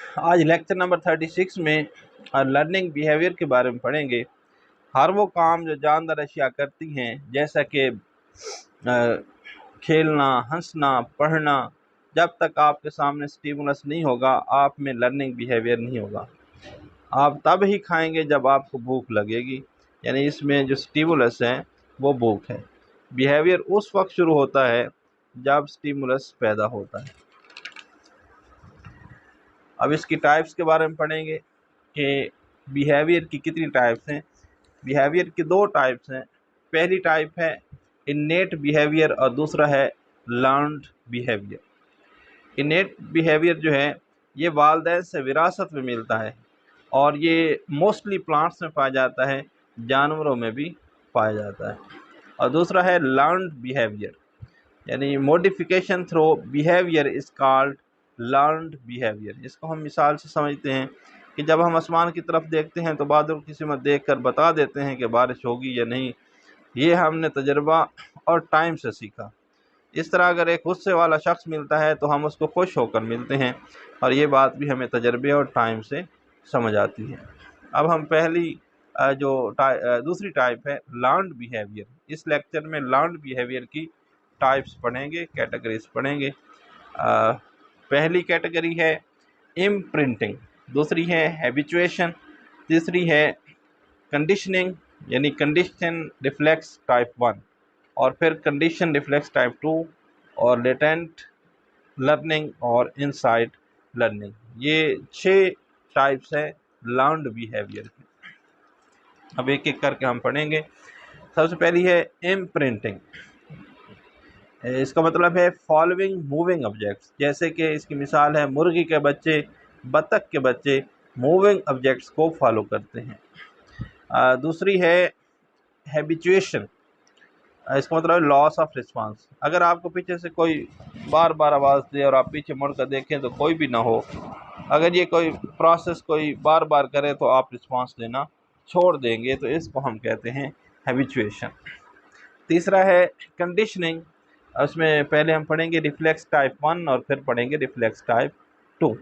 آج lecture number 36 میں learning behaviour کے بارے میں پڑھیں گے۔ ہر وہ کام جو جاندار اشیاء کرتی ہیں، جیسا کہ کھیلنا، ہنسنا، پڑھنا، جب تک آپ کے سامنے سٹیمولس نہیں ہوگا آپ میں لرننگ بیہیویئر نہیں ہوگا۔ آپ تب ہی کھائیں گے جب آپ کو بھوک لگے گی، یعنی اس میں جو سٹیمولس ہے وہ بھوک ہے۔ بیہیویئر اس وقت شروع ہوتا ہے جب سٹیمولس پیدا ہوتا ہے۔ اب اس کی ٹائپس کے بارے میں پڑھیں گے کہ بیہیویئر کی کتنی ٹائپس ہیں۔ بیہیویئر کی 2 ٹائپس ہیں۔ پہلی ٹائپ ہے انیٹ بیہیویئر اور دوسرا ہے لرنڈ بیہیویئر۔ انیٹ بیہیویئر جو ہے یہ والدین سے وراثت میں ملتا ہے اور یہ موسٹلی پلانٹس میں پایا جاتا ہے، جانوروں میں بھی پایا جاتا ہے۔ اور دوسرا ہے لرنڈ بیہیویئر، یعنی modification through behaviour is called learned behaviour. اس کو ہم مثال سے سمجھتے ہیں کہ جب ہم آسمان کی طرف دیکھتے ہیں تو بادل کی سمت دیکھ کر بتا دیتے ہیں کہ بارش ہوگی یا نہیں۔ یہ ہم نے تجربہ اور ٹائم سے سیکھا۔ اس طرح اگر ایک غصے والا شخص ملتا ہے تو ہم اس کو خوش ہو کر ملتے ہیں، اور یہ بات بھی ہمیں تجربے اور ٹائم سے سمجھ آتی ہے۔ اب ہم دوسری ٹائپ ہے لرنڈ بیہیویئر۔ اس لیکچر میں لرنڈ بیہیویئر کی ٹائپس پڑھیں گے، کیٹیگریز پڑھیں گے۔ پہلی کیٹیگری ہے امپرنٹنگ، دوسری ہے ہیبیچویشن، تیسری ہے کنڈیشننگ یعنی کنڈیشن ریفلیکس ٹائپ 1، اور پھر کنڈیشن ریفلیکس ٹائپ 2، اور لیٹنٹ لرننگ اور انسائٹ لرننگ۔ یہ 6 ٹائپس ہیں لرنڈ بیہیویئر کی۔ اب ایک ایک کر کے ہم پڑھیں گے۔ سب سے پہلی ہے امپرنٹنگ۔ اس کا مطلب ہے فالوئنگ موونگ آبجیکٹس، جیسے کہ اس کی مثال ہے مرغی کے بچے، بطخ کے بچے موونگ آبجیکٹس کو فالو کرتے ہیں۔ دوسری ہے ہیبیچویشن، اس کا مطلب ہے لاس آف رسپانس۔ اگر آپ کو پیچھے سے کوئی بار بار آواز دے اور آپ پیچھے مڑ کر دیکھیں تو کوئی بھی نہ ہو، اگر یہ کوئی پروسیس کوئی بار بار کرے تو آپ رسپانس دینا چھوڑ دیں گے، تو اس کو ہم کہتے ہیں ہیبیچویشن۔ تیسرا ہے کنڈیشننگ، اس میں پہلے ہم پڑھیں گے ریفلیکس ٹائپ 1 اور پھر پڑھیں گے ریفلیکس ٹائپ 2۔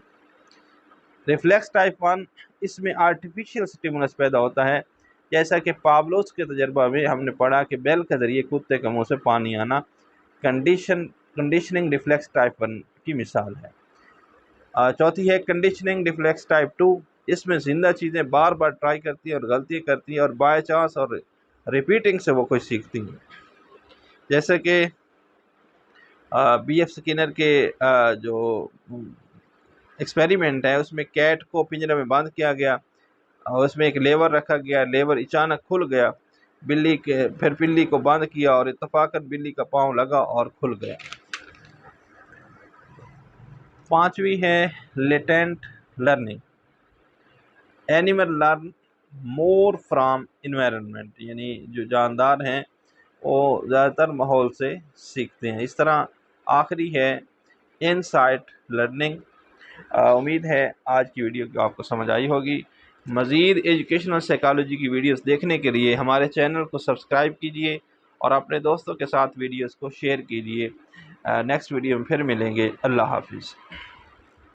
ریفلیکس ٹائپ 1 اس میں آرٹیفیشیل سٹیمولس پیدا ہوتا ہے، جیسا کہ پاولوس کے تجربہ میں ہم نے پڑھا کہ بیل کے ذریعے کتے کے منہ سے پانی آنا کنڈیشننگ ریفلیکس ٹائپ 1 کی مثال ہے۔ چوتھی ہے کنڈیشننگ ریفلیکس ٹائپ 2، اس میں زندہ چیزیں بار بار ٹرائی کرتی ہیں اور غلطی کرتی ہیں، اور بائی چانس اور ریپیٹنگ سے وہ کوئی سیکھتی ہیں۔ جیسے کہ بی ایف سکینر کے جو ایکسپیریمنٹ ہے اس میں کیٹ کو پنجرے میں بند کیا گیا اور اس میں ایک لیور رکھا گیا، لیور اچانک کھل گیا، پھر بلی کو بند کیا اور اتفاقاً بلی کا پاؤں لگا اور کھل گیا۔ پانچویں ہے latent learning. Animal learn more from environment, یعنی جو جاندار ہیں وہ زیادہ تر ماحول سے سیکھتے ہیں۔ اس طرح آخری ہے انسائٹ لرننگ۔ امید ہے آج کی ویڈیو کی آپ کو سمجھ آئی ہوگی۔ مزید ایجوکیشنل سائیکالوجی کی ویڈیوز دیکھنے کے لیے ہمارے چینل کو سبسکرائب کیجیے اور اپنے دوستوں کے ساتھ ویڈیوز کو شیئر کیجیے۔ نیکسٹ ویڈیو میں پھر ملیں گے۔ اللہ حافظ۔